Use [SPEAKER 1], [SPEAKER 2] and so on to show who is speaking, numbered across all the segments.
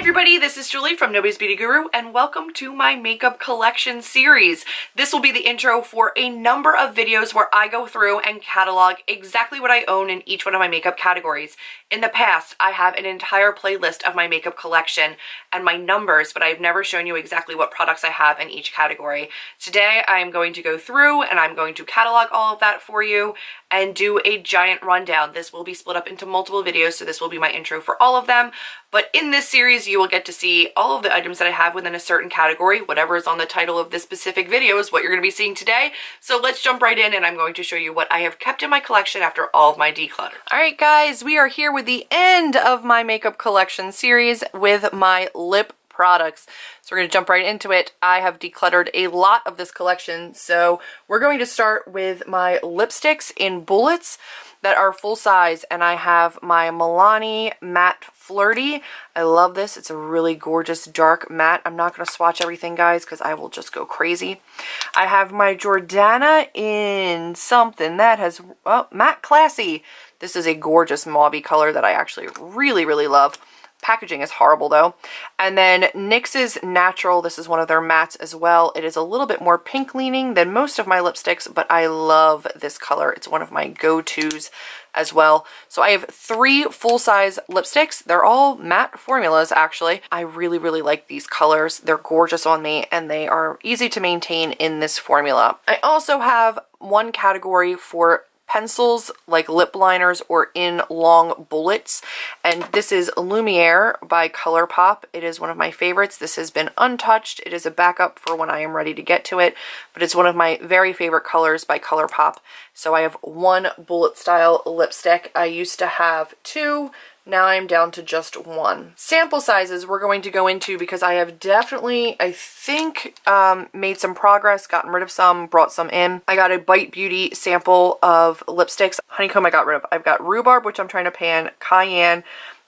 [SPEAKER 1] everybody, this is Julie from Nobody's Beauty Guru, and welcome to my makeup collection series. This will be the intro for a number of videos where I go through and catalog exactly what I own in each one of my makeup categories. In the past, I have an entire playlist of my makeup collection and my numbers, but I've never shown you exactly what products I have in each category. Today, I'm going to go through and I'm going to catalog all of that for you and do a giant rundown. This will be split up into multiple videos, so this will be my intro for all of them. But in this series, you will get to see all of the items that I have within a certain category. Whatever is on the title of this specific video is what you're going to be seeing today. So let's jump right in, and I'm going to show you what I have kept in my collection after all of my declutter. All right, guys, we are here with the end of my makeup collection series with my lip products. So we're going to jump right into it. I have decluttered a lot of this collection, so we're going to start with my lipsticks in bullets that are full size, and I have my Milani Matte Flirty. I love this. It's a really gorgeous dark matte. I'm not going to swatch everything, guys, because I will just go crazy. I have my Jordana in something that has, well, Matte Classy. This is a gorgeous mauvey color that I actually really, really love. Packaging is horrible though. And then NYX's Natural, this is one of their mattes as well. It is a little bit more pink leaning than most of my lipsticks, but I love this color. It's one of my go-tos as well. So I have 3 full-size lipsticks. They're all matte formulas, actually. I really, really like these colors. They're gorgeous on me, and they are easy to maintain in this formula. I also have one category for pencils, like lip liners or in long bullets, and this is Lumiere by ColourPop. It is one of my favorites. This has been untouched. It is a backup for when I am ready to get to it, but it's one of my very favorite colors by ColourPop. So I have one bullet style lipstick. I used to have 2. Now I'm down to just 1. Sample sizes we're going to go into because I have definitely, I think, made some progress, gotten rid of some, brought some in. I got a Bite Beauty sample of lipsticks. Honeycomb I got rid of. I've got Rhubarb, which I'm trying to pan, Cayenne,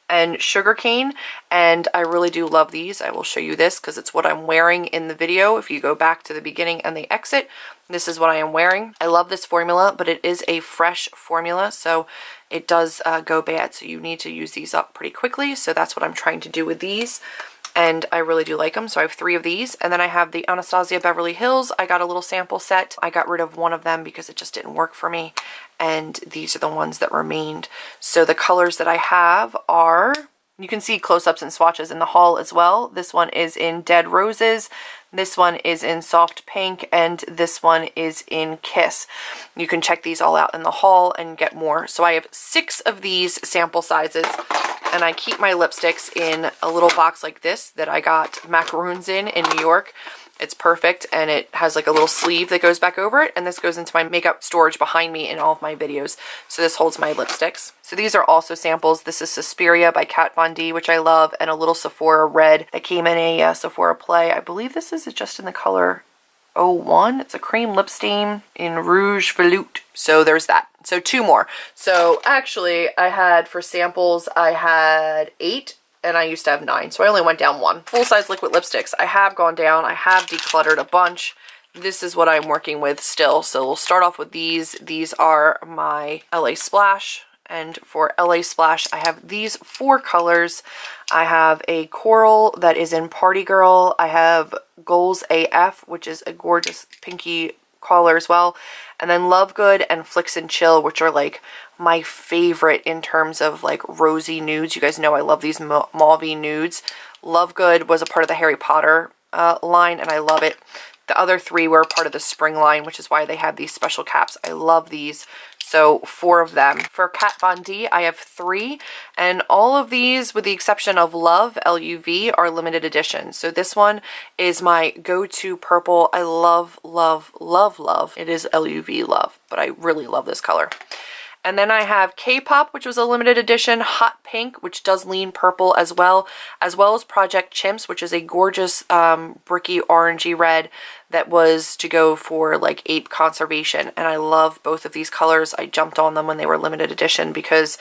[SPEAKER 1] and Sugarcane, and I really do love these. I will show you this because it's what I'm wearing in the video. If you go back to the beginning and the exit, this is what I am wearing. I love this formula, but it is a fresh formula, so it does go bad, so you need to use these up pretty quickly. So that's what I'm trying to do with these, and I really do like them. So I have 3 of these, and then I have the Anastasia Beverly Hills. I got a little sample set. I got rid of one of them because it just didn't work for me, and these are the ones that remained. So the colors that I have are, you can see close-ups and swatches in the haul as well. This one is in Dead Roses, this one is in Soft Pink, and this one is in Kiss. You can check these all out in the haul and get more. So I have 6 of these sample sizes, and I keep my lipsticks in a little box like this that I got macaroons in New York. It's perfect, and it has like a little sleeve that goes back over it, and this goes into my makeup storage behind me in all of my videos. So this holds my lipsticks. So these are also samples. This is Suspiria by Kat Von D, which I love, and a little Sephora red that came in a Sephora Play. I believe this is just in the color 01. It's a cream lip stain in Rouge Veloute. So there's that. So 2 more. So actually, I had, for samples, I had 8. And I used to have 9, so I only went down 1. Full-size liquid lipsticks. I have gone down. I have decluttered a bunch. This is what I'm working with still. So we'll start off with these. These are my LA Splash. And for LA Splash, I have these 4 colors. I have a coral that is in Party Girl. I have Goals AF, which is a gorgeous pinky color as well. And then Love Good and Flicks and Chill, which are like my favorite in terms of like rosy nudes. You guys know I love these mauvey nudes. Love Good was a part of the Harry Potter line, and I love it. The other 3 were part of the spring line, which is why they have these special caps. I love these. So 4 of them. For Kat Von D, I have 3, and all of these, with the exception of Love, LUV, are limited edition. So this one is my go-to purple. I love, love, love, love. It is LUV Love, but I really love this color. And then I have K-Pop, which was a limited edition, Hot Pink, which does lean purple as well as Project Chimps, which is a gorgeous bricky orangey red that was to go for like ape conservation. And I love both of these colors. I jumped on them when they were limited edition because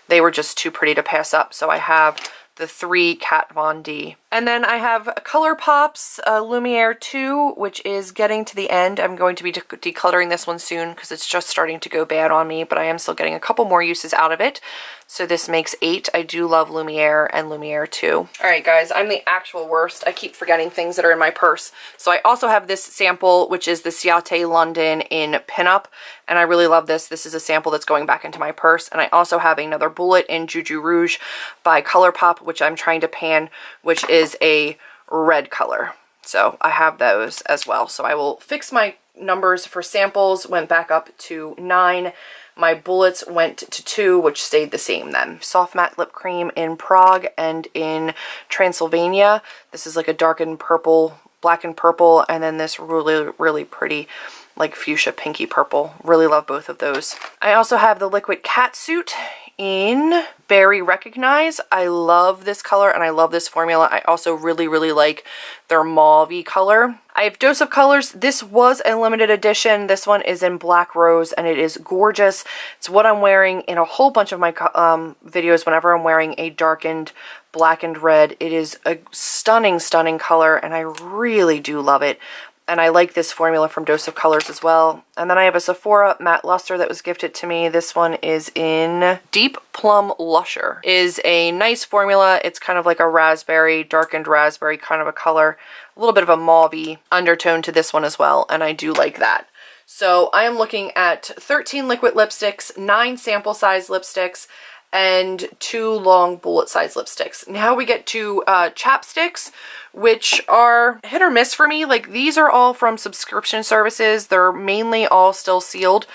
[SPEAKER 1] they were just too pretty to pass up. So I have the 3 Kat Von D. And then I have ColourPop's Lumiere 2, which is getting to the end. I'm going to be decluttering this one soon because it's just starting to go bad on me, but I am still getting a couple more uses out of it. So this makes 8. I do love Lumiere and Lumiere 2. All right, guys, I'm the actual worst. I keep forgetting things that are in my purse. So I also have this sample, which is the Ciate London in Pinup, and I really love this. This is a sample that's going back into my purse. And I also have another bullet in Juju Rouge by ColourPop, which I'm trying to pan, which is a red color. So I have those as well. So I will fix my numbers for samples, went back up to 9. My bullets went to 2, which stayed the same then. Soft Matte Lip Cream in Prague and in Transylvania. This is like a darkened purple, black and purple, and then this really, really pretty like fuchsia pinky purple. Really love both of those. I also have the Liquid Catsuit in Berry Recognize. I love this color and I love this formula. I also really, really like their mauve-y color. I have Dose of Colors. This was a limited edition. This one is in Black Rose and it is gorgeous. It's what I'm wearing in a whole bunch of my videos whenever I'm wearing a darkened black and red. It is a stunning, stunning color and I really do love it. And I like this formula from Dose of Colors as well. And then I have a Sephora Matte Luster that was gifted to me. This one is in Deep Plum Lusher. Is a nice formula. It's kind of like a raspberry, darkened raspberry kind of a color. A little bit of a mauve-y undertone to this one as well. And I do like that. So I am looking at 13 liquid lipsticks, 9 sample size lipsticks, and 2 long bullet size lipsticks. Now we get to chapsticks, which are hit or miss for me. Like these are all from subscription services. They're mainly all still sealed.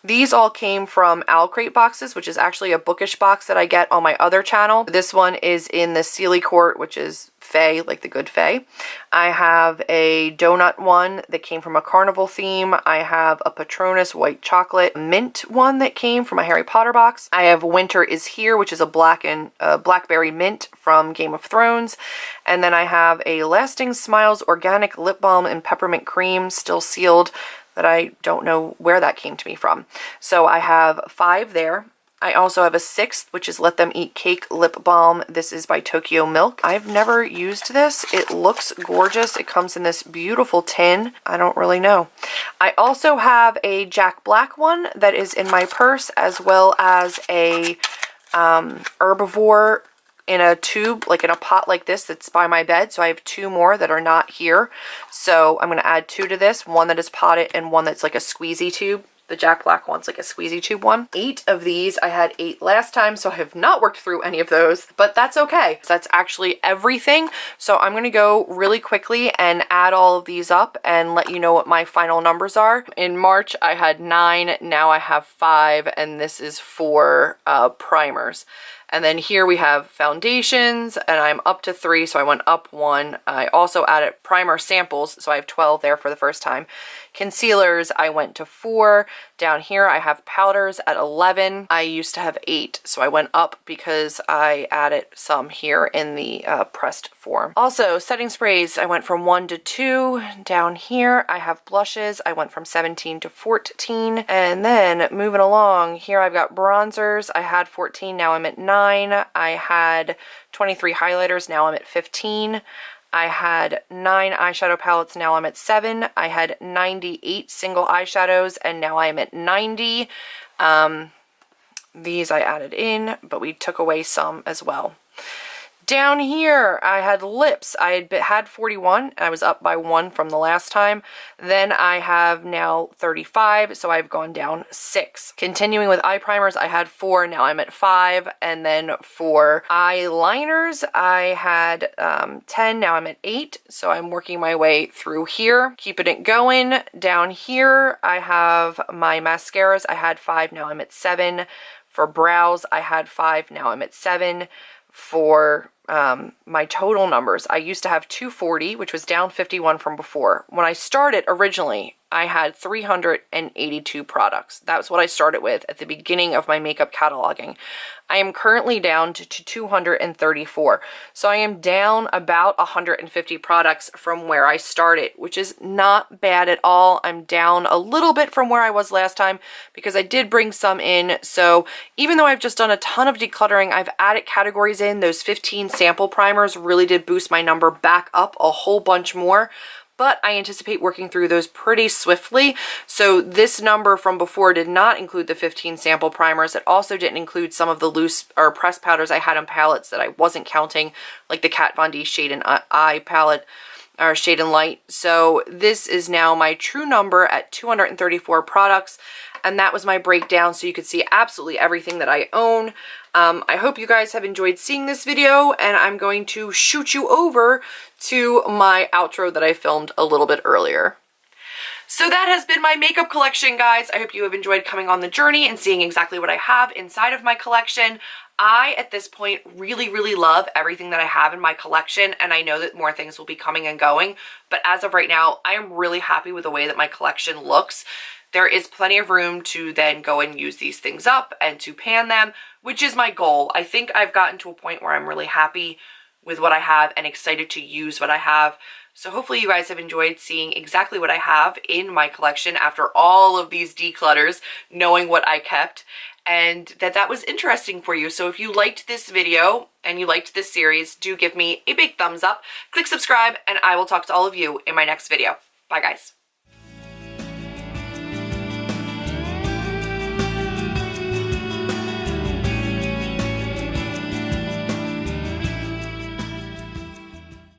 [SPEAKER 1] These all came from Owl Crate boxes, which is actually a bookish box that I get on my other channel. This one is in the Sealy Court, which is Faye, like the good Faye. I have a donut one that came from a carnival theme. I have a Patronus white chocolate mint one that came from a Harry Potter box. I have Winter is Here, which is a blackberry mint from Game of Thrones. And then I have a Lasting Smiles organic lip balm and peppermint cream, still sealed, that I don't know where that came to me from. So I have 5 there. I also have a 6th, which is Let Them Eat Cake Lip Balm. This is by Tokyo Milk. I've never used this. It looks gorgeous. It comes in this beautiful tin. I don't really know. I also have a Jack Black one that is in my purse, as well as a Herbivore in a tube, like in a pot like this that's by my bed. So I have 2 more that are not here. So I'm going to add 2 to this, one that is potted and one that's like a squeezy tube. The Jack Black one's like a squeezy tube one. 8 of these. I had 8 last time, so I have not worked through any of those, but that's okay. So that's actually everything. So I'm going to go really quickly and add all of these up and let you know what my final numbers are. In March, I had 9. Now I have 5, and this is for primers. And then here we have foundations, and I'm up to 3, so I went up 1. I also added primer samples, so I have 12 there for the first time. Concealers, I went to 4. Down here, I have powders at 11. I used to have 8, so I went up because I added some here in the pressed form. Also, setting sprays, I went from 1 to 2. Down here, I have blushes. I went from 17 to 14. And then moving along, here I've got bronzers. I had 14, now I'm at 9. I had 23 highlighters, now I'm at 15. I had 9 eyeshadow palettes, now I'm at 7. I had 98 single eyeshadows, and now I'm at 90. These I added in, but we took away some as well. Down here, I had lips. I had 41, and I was up by 1 from the last time. Then I have now 35, so I've gone down 6. Continuing with eye primers, I had 4, now I'm at 5. And then for eyeliners, I had 10, now I'm at 8. So I'm working my way through here, keeping it going. Down here, I have my mascaras. I had 5, now I'm at 7. For brows, I had 5, now I'm at 7. For my total numbers, I used to have 240, which was down 51 from before. When I started originally, I had 382 products. That's what I started with at the beginning of my makeup cataloging. I am currently down to 234. So I am down about 150 products from where I started, which is not bad at all. I'm down a little bit from where I was last time because I did bring some in. So even though I've just done a ton of decluttering, I've added categories in, those 15 sample primers really did boost my number back up a whole bunch more, but I anticipate working through those pretty swiftly. So this number from before did not include the 15 sample primers. It also didn't include some of the loose or pressed powders I had on palettes that I wasn't counting, like the Kat Von D Shade and Eye palette, or Shade and Light. So this is now my true number at 234 products, and that was my breakdown, so you could see absolutely everything that I own. I hope you guys have enjoyed seeing this video, and I'm going to shoot you over to my outro that I filmed a little bit earlier. So that has been my makeup collection, guys. I hope you have enjoyed coming on the journey and seeing exactly what I have inside of my collection. I, at this point, really, really love everything that I have in my collection, and I know that more things will be coming and going, but as of right now, I am really happy with the way that my collection looks. There is plenty of room to then go and use these things up and to pan them, which is my goal. I think I've gotten to a point where I'm really happy with what I have and excited to use what I have. So hopefully you guys have enjoyed seeing exactly what I have in my collection after all of these declutters, knowing what I kept, and that was interesting for you. So if you liked this video and you liked this series, do give me a big thumbs up, click subscribe, and I will talk to all of you in my next video. Bye, guys.